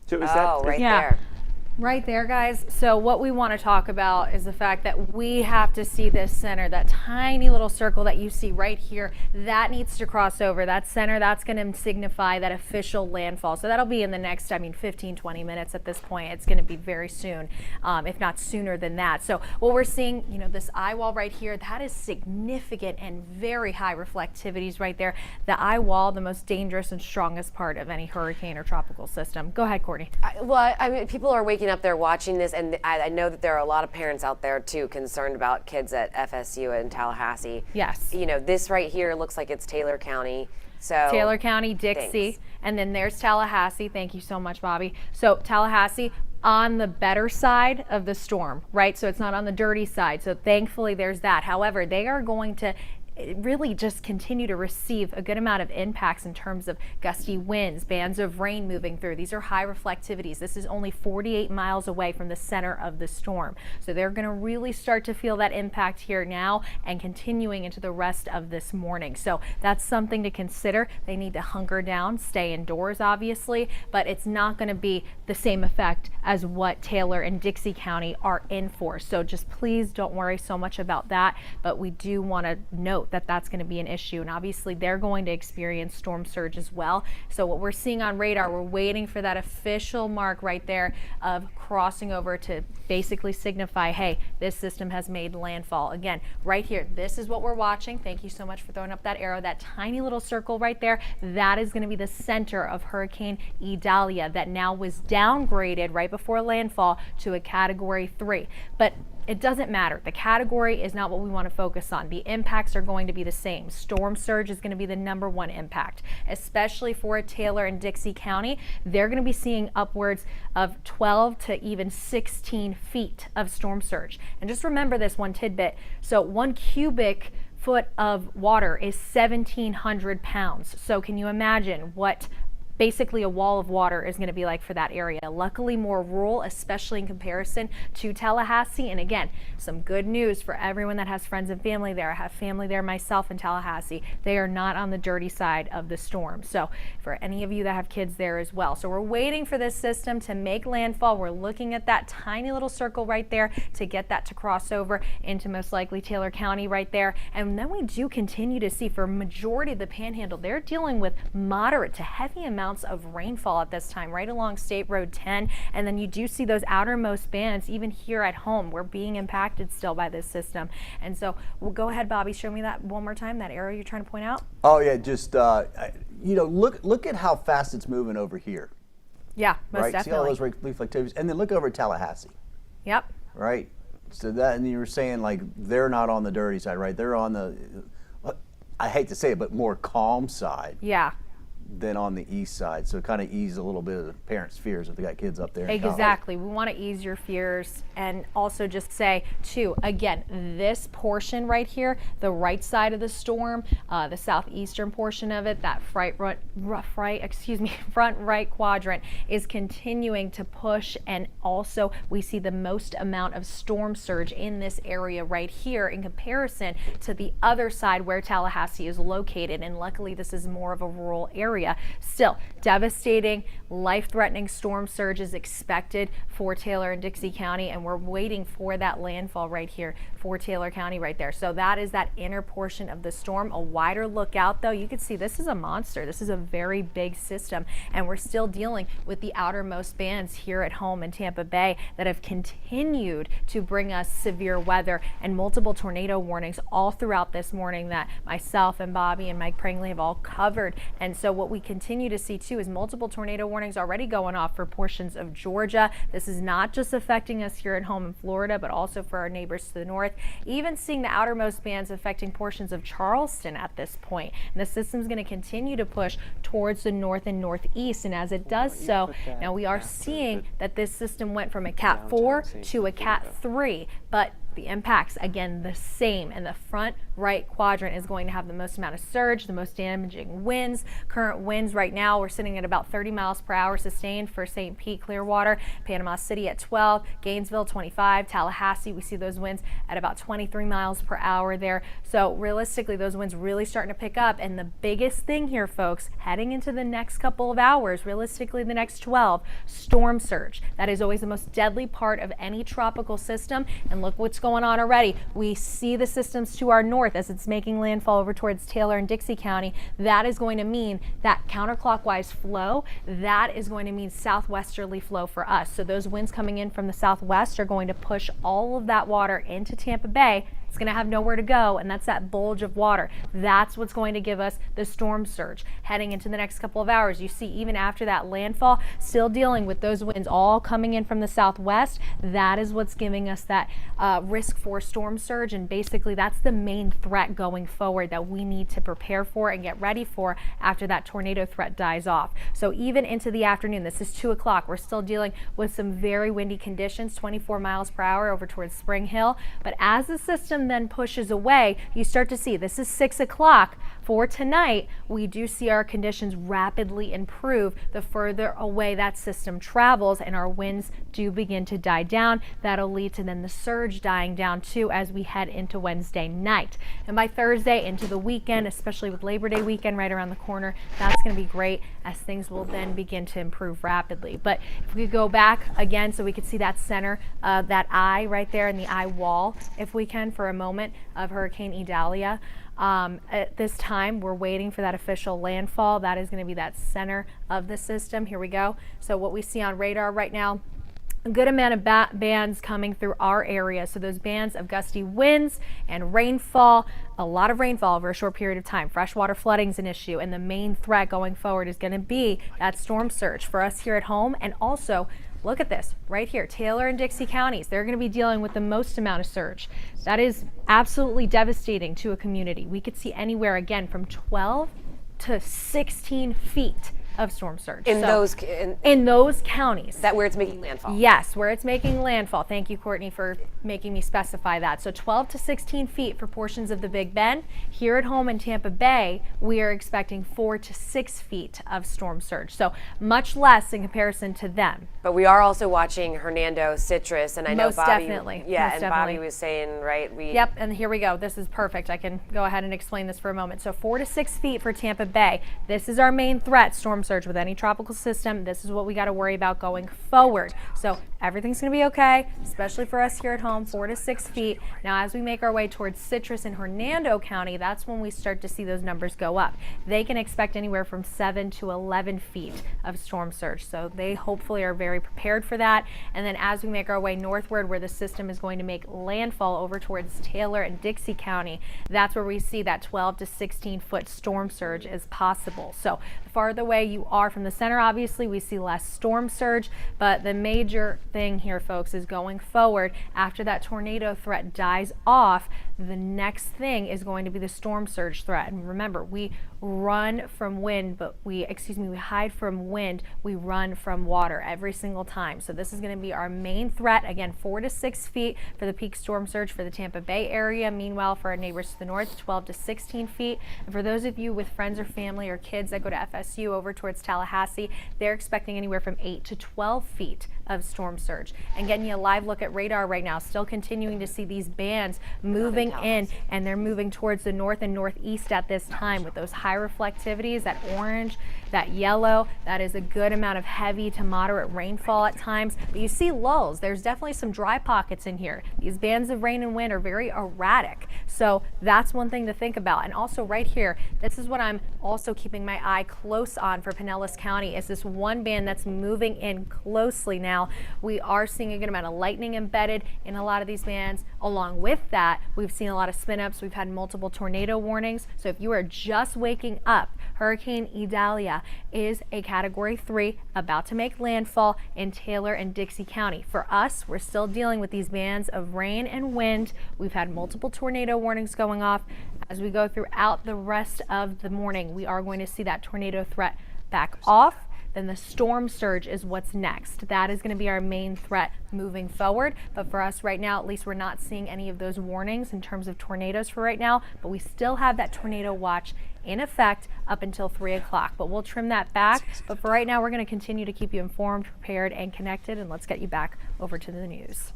So is right there. Right there, guys. So what we want to talk about is the fact that we have to see this center, that tiny little circle that you see right here, that needs to cross over. That center, that's going to signify that official landfall. So that'll be in the next, 15, 20 minutes at this point. It's going to be very soon, if not sooner than that. So what we're seeing, this eye wall right here, that is significant and very high reflectivities right there. The eye wall, the most dangerous and strongest part of any hurricane or tropical system. Go ahead, Courtney. Well, I mean, people are waking up there watching this, and I know that there are a lot of parents out there too concerned about kids at FSU and Tallahassee. Yes. This right here looks like it's Taylor County. So Taylor County, Dixie, thanks. And then there's Tallahassee. Thank you so much, Bobby. So Tallahassee on the better side of the storm, right? So it's not on the dirty side. So thankfully there's that. However, they are going to really just continue to receive a good amount of impacts in terms of gusty winds, bands of rain moving through. These are high reflectivities. This is only 48 miles away from the center of the storm. So they're going to really start to feel that impact here now and continuing into the rest of this morning. So that's something to consider. They need to hunker down, stay indoors, obviously, but it's not going to be the same effect as what Taylor and Dixie County are in for. So just please don't worry so much about that, but we do want to note that that's going to be an issue, and obviously they're going to experience storm surge as well. So what we're seeing on radar, we're waiting for that official mark right there of crossing over to basically signify, hey, this system has made landfall. Again, right here, this is what we're watching. Thank you so much for throwing up that arrow. That tiny little circle right there, that is going to be the center of Hurricane Idalia that now was downgraded right before landfall to a Category 3. But it doesn't matter. The category is not what we want to focus on. The impacts are going to be the same. Storm surge is going to be the #1 impact, especially for Taylor and Dixie County. They're going to be seeing upwards of 12 to even 16 feet of storm surge. And just remember this one tidbit. So 1 cubic foot of water is 1,700 pounds. So can you imagine what basically a wall of water is going to be like for that area? Luckily more rural, especially in comparison to Tallahassee. And again, some good news for everyone that has friends and family there. I have family there myself in Tallahassee. They are not on the dirty side of the storm. So for any of you that have kids there as well. So we're waiting for this system to make landfall. We're looking at that tiny little circle right there to get that to cross over into most likely Taylor County right there. And then we do continue to see for majority of the panhandle, they're dealing with moderate to heavy amounts of rainfall at this time right along State Road 10, and then you do see those outermost bands even here at home. We're being impacted still by this system. And so we'll go ahead, Bobby, show me that one more time, that arrow you're trying to point out. Oh yeah, just look at how fast it's moving over here. Yeah, most right? definitely. See all those reflectivities, and then look over at Tallahassee. Yep. Right. So that, and you were saying like they're not on the dirty side, right? They're on the, I hate to say it, but more calm side. Yeah. Than on the east side, so it kind of ease a little bit of the parents' fears if they got kids up there. Exactly. We want to ease your fears, and also just say too, again, this portion right here, the right side of the storm, the southeastern portion of it, that front right quadrant is continuing to push, and also we see the most amount of storm surge in this area right here in comparison to the other side where Tallahassee is located, and luckily this is more of a rural area. Still, devastating, life-threatening storm surge is expected for Taylor and Dixie County, and we're waiting for that landfall right here for Taylor County right there. So that is that inner portion of the storm. A wider look out, though, you can see this is a monster. This is a very big system, and we're still dealing with the outermost bands here at home in Tampa Bay that have continued to bring us severe weather and multiple tornado warnings all throughout this morning that myself and Bobby and Mike Prangley have all covered. And so what we continue to see too is multiple tornado warnings already going off for portions of Georgia. This is not just affecting us here at home in Florida, but also for our neighbors to the north. Even seeing the outermost bands affecting portions of Charleston at this point. And the system's going to continue to push towards the north and northeast. And as it does so, now we are seeing that this system went from a Cat 4 to a Cat 3, but the impacts, again, the same, and the front right quadrant is going to have the most amount of surge, the most damaging winds. Current winds right now, we're sitting at about 30 miles per hour sustained for St. Pete, Clearwater, Panama City at 12, Gainesville 25, Tallahassee, we see those winds at about 23 miles per hour there. So realistically, those winds really starting to pick up. And the biggest thing here, folks, heading into the next couple of hours, realistically the next 12, storm surge. That is always the most deadly part of any tropical system. And look what's going on already. We see the systems to our north as it's making landfall over towards Taylor and Dixie County. That is going to mean that counterclockwise flow, that is going to mean southwesterly flow for us. So those winds coming in from the southwest are going to push all of that water into Tampa Bay. It's going to have nowhere to go, and that's that bulge of water. That's what's going to give us the storm surge heading into the next couple of hours. You see, even after that landfall, still dealing with those winds all coming in from the southwest. That is what's giving us that risk for storm surge, and basically that's the main threat going forward that we need to prepare for and get ready for after that tornado threat dies off. So even into the afternoon, this is 2 o'clock, we're still dealing with some very windy conditions, 24 miles per hour over towards Spring Hill. But as the system then pushes away, you start to see this is 6 o'clock for tonight. We do see our conditions rapidly improve the further away that system travels, and our winds do begin to die down. That'll lead to then the surge dying down too as we head into Wednesday night. And by Thursday into the weekend, especially with Labor Day weekend right around the corner, that's going to be great as things will then begin to improve rapidly. But if we go back again so we could see that center, that eye right there in the eye wall, if we can, for a moment, of Hurricane Idalia. At this time, we're waiting for that official landfall. That is going to be that center of the system. Here we go. So what we see on radar right now, a good amount of bands coming through our area. So those bands of gusty winds and rainfall, a lot of rainfall over a short period of time. Freshwater flooding is an issue, and the main threat going forward is going to be that storm surge for us here at home. And also, look at this right here, Taylor and Dixie counties. They're going to be dealing with the most amount of surge. That is absolutely devastating to a community. We could see anywhere, again, from 12 to 16 feet of storm surge. In those counties. That where it's making landfall? Yes, where it's making landfall. Thank you, Courtney, for making me specify that. So 12 to 16 feet for portions of the Big Bend. Here at home in Tampa Bay, we are expecting 4 to 6 feet of storm surge. So much less in comparison to them. But we are also watching Hernando, Citrus, and I know Most Bobby. definitely. Yeah, Most and definitely. Bobby was saying, right? Yep, and here we go. This is perfect. I can go ahead and explain this for a moment. So 4 to 6 feet for Tampa Bay. This is our main threat, storm surge with any tropical system. This is what we got to worry about going forward. So everything's going to be okay, especially for us here at home, 4 to 6 feet. Now, as we make our way towards Citrus and Hernando County, that's when we start to see those numbers go up. They can expect anywhere from 7 to 11 feet of storm surge. So they hopefully are very prepared for that. And then as we make our way northward, where the system is going to make landfall over towards Taylor and Dixie County, that's where we see that 12 to 16 foot storm surge is possible. So the farther away you are from the center, obviously we see less storm surge, but the major thing here, folks, is going forward after that tornado threat dies off, the next thing is going to be the storm surge threat. And remember, we run from wind, but we hide from wind, we run from water every single time. So this is going to be our main threat. Again, 4 to 6 feet for the peak storm surge for the Tampa Bay area. Meanwhile, for our neighbors to the north, 12 to 16 feet. And for those of you with friends or family or kids that go to FSU over towards Tallahassee, they're expecting anywhere from 8 to 12 feet of storm surge. And getting you a live look at radar right now, still continuing to see these bands moving in, and they're moving towards the north and northeast at this time with those high reflectivities, that orange, that yellow. That is a good amount of heavy to moderate rainfall at times. But you see lulls. There's definitely some dry pockets in here. These bands of rain and wind are very erratic. So that's one thing to think about. And also right here, this is what I'm also keeping my eye close on for Pinellas County, is this one band that's moving in closely now. We are seeing a good amount of lightning embedded in a lot of these bands. Along with that, we've seen a lot of spin ups. We've had multiple tornado warnings. So if you are just waking up, Hurricane Idalia is a Category 3 about to make landfall in Taylor and Dixie County. For us, we're still dealing with these bands of rain and wind. We've had multiple tornado warnings going off. As we go throughout the rest of the morning, we are going to see that tornado threat back off. then the storm surge is what's next. That is going to be our main threat moving forward. But for us right now, at least we're not seeing any of those warnings in terms of tornadoes for right now, but we still have that tornado watch in effect up until 3 o'clock. But we'll trim that back. But for right now, we're going to continue to keep you informed, prepared, and connected. And let's get you back over to the news.